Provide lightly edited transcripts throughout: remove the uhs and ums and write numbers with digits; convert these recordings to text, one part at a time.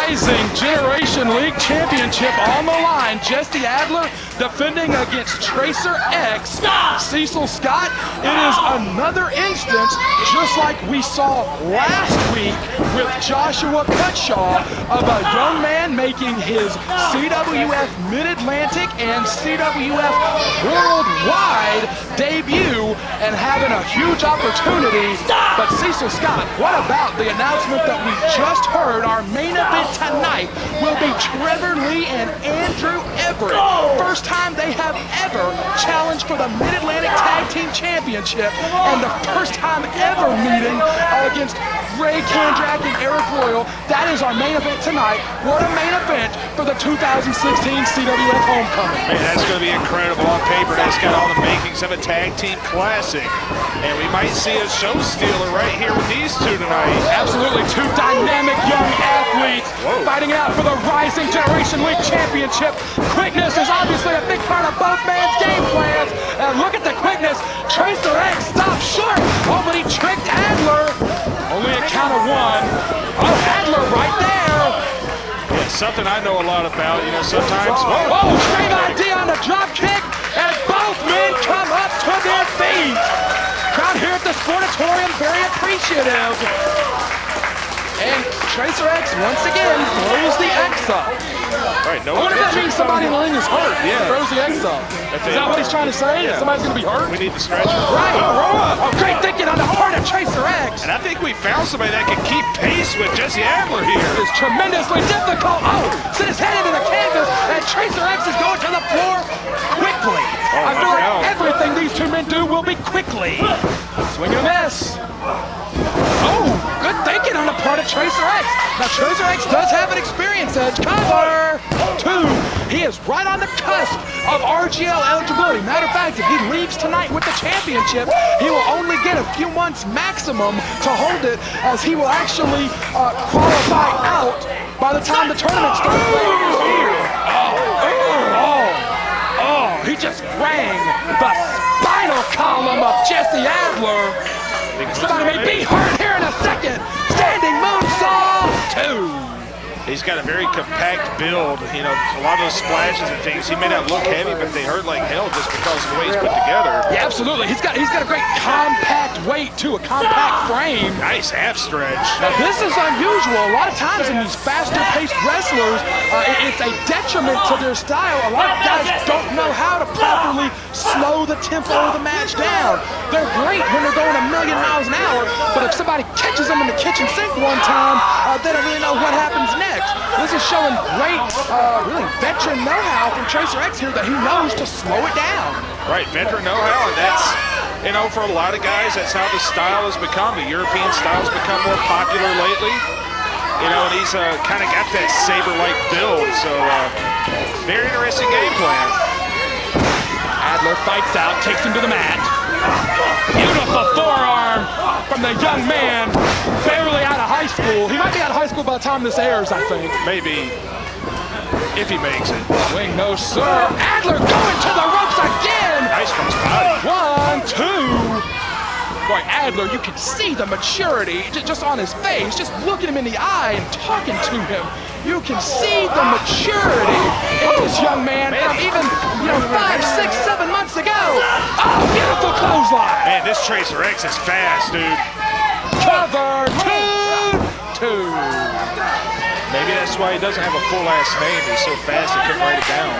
Rising Generation League Championship on the line. Jesse Adler defending against Tracer X, Cecil Scott. It is another instance, just like we saw last week with Joshua Cutshaw, of a young man making his CWF Mid-Atlantic and CWF Worldwide debut and having a huge opportunity. But Cecil Scott, what about the announcement that we just heard? Our main event tonight will be Trevor Lee and Andrew Everett. First time they have ever challenged for the Mid-Atlantic Tag Team Championship, and the first time ever meeting against Kandrack and Arik Royal. That is our main event tonight. What a main event for the 2016 CWF Homecoming. Man, that's going to be incredible on paper. That's got all the makings of a tag team classic. And we might see a show stealer right here with these two tonight. Absolutely, two dynamic young athletes fighting out for the Rising Generation League Championship. Quickness is obviously a big part of both men's game plans. And look at the quickness. Tracer X stopped short. Oh, but he tricked Adler. Only a count of one. Oh, Adler right there. Yeah, something I know a lot about. You know, sometimes. Oh, same idea on the drop kick, and both men come up to their feet. Crowd here at the Sportatorium very appreciative. And Tracer X once again throws the X up. Right, no. I wonder if that means somebody in the ring is hurt. Yeah. Throws the X up. Is that what he's trying to say? Yeah. That somebody's going to be hurt? We need the stretcher. Right. Oh, great thinking on the part of Tracer X. And I think we found somebody that can keep pace with Jesse Adler here. It's tremendously difficult. Oh, sent his head into the canvas, and Tracer X is going to the floor quickly. I feel like everything these two men do will be quickly. Swing and a miss. Oh, good thinking on the part of Tracer X. Now, Tracer X does have an experience edge. Cover. Two. He is right on the cusp of RGL eligibility. Matter of fact, if he leaves tonight with the championship, he will only get a few months maximum to hold it, as he will actually qualify out by the time the tournament starts later this year. He just rang the spinal column of Jesse Adler. Somebody may be hurt here in a second. Standing moonsault. Two. He's got a very compact build. You know, a lot of those splashes and things, he may not look heavy, but they hurt like hell just because of the way he's put together. Yeah, absolutely. He's got a great compact weight, too, a compact frame. Nice half stretch. Now, this is unusual. A lot of times in these faster-paced wrestlers, it's a detriment to their style. A lot of guys don't know how to properly slow the tempo of the match down. They're great when they're going 1,000,000 miles an hour, but if somebody catches them in the kitchen sink one time, they don't really know what happens next. This is showing great, really veteran know-how from Tracer X here, that he knows to slow it down. Right, veteran know-how, and that's, you know, for a lot of guys, that's how the style has become. The European style's become more popular lately. You know, and he's kind of got that saber-like build, so very interesting game plan. Adler fights out, takes him to the mat. Beautiful forearm from the young man, barely out of high school. He might be out of high school by the time this airs, I think. Maybe, if he makes it. Wing, no sir. Adler going to the ropes again. Nice from his body. 1, 2. Boy, Adler, you can see the maturity just on his face, just looking him in the eye and talking to him. You can see the maturity in this young man from even, 5, 6, 7 months ago. Oh, beautiful clothesline. Man, this Tracer X is fast, dude. Cover, 2. Maybe that's why he doesn't have a full last name. He's so fast he couldn't write it down.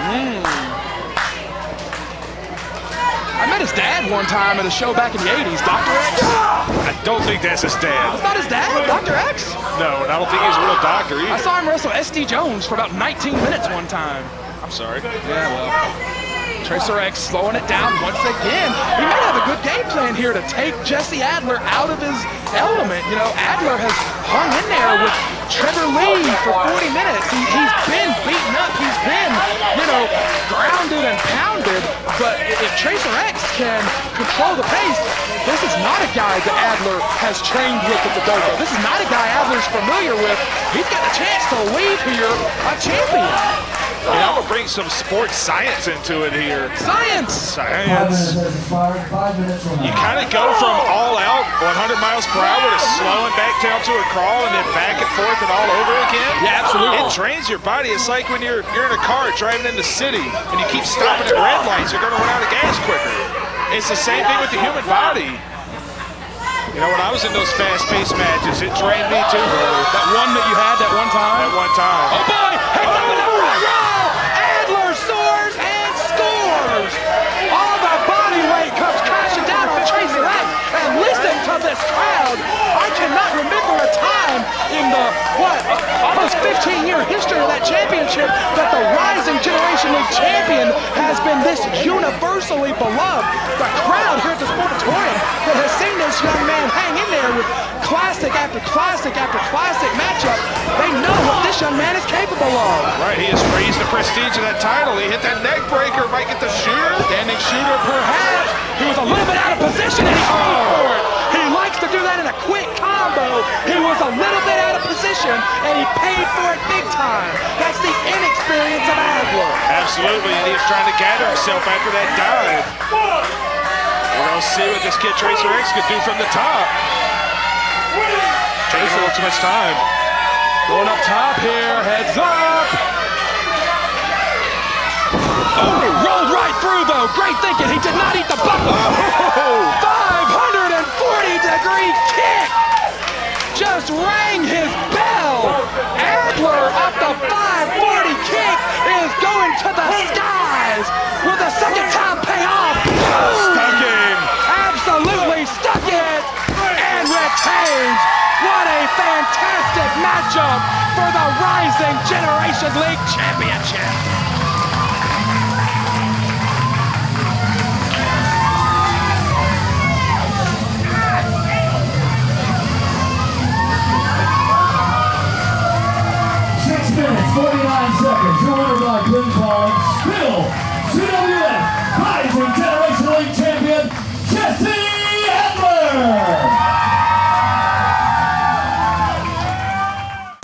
I met his dad one time at a show back in the 80s, Dr. X. I don't think that's his dad. That's not his dad, Dr. X? No, and I don't think he's a real doctor either. I saw him wrestle SD Jones for about 19 minutes one time. I'm sorry. Yeah, well, Tracer X slowing it down once again. He may have a good game plan here to take Jesse Adler out of his element. You know, Adler has hung in there with Trevor Lee for 40 minutes. He's been beaten up. He's been, grounded and pounded. But if Tracer X can control the pace, this is not a guy that Adler has trained with at the dojo. This is not a guy Adler's familiar with. He's got a chance to leave here a champion. And I'm gonna bring some sports science into it here. Science! Science. You kind of go from all out, 100 miles per hour, to slowing back down to a crawl, and then back and forth and all over again. Yeah, absolutely. It trains your body. It's like when you're in a car driving in the city, and you keep stopping at red lights, you're gonna run out of gas quicker. It's the same thing with the human body. You know, when I was in those fast-paced matches, it trained me too, brother. That one that you had that one time? That one time. Oh boy! Hey, coming up right now! Adler soars and scores! All the body weight comes crashing down on Tracer X. And listen to this crowd! I cannot remember a time in the, almost 15-year history of that championship that the Rising Generation League champion has been this universally beloved. The crowd here at the Sportatorium that has seen this young man hang in there with classic after classic after classic matchup, they know what this young man is capable of. Right, he has raised the prestige of that title. He hit that neck breaker, might get the shooter. Standing shooter perhaps. He was a little bit out of position and he paid for it. He likes to do that in a quick combo. He was a little bit out of position and he paid for it big time. That's the inexperience of Adler. Absolutely, and he was trying to gather himself after that dive. We're gonna see what this kid Tracer X could do from the top. Taking a little too much time. Going up top here, heads up. Oh, rolled right through though. Great thinking. He did not eat the buckle. 540-degree kick. Just rang his bell. Adler up the 540 kick is going to the skies. Will the second time pay off? Stuck him. Absolutely stuck it and retains. What a fantastic matchup for the Rising Generation League Championship. Minutes, 49 seconds. Your winner by pinfall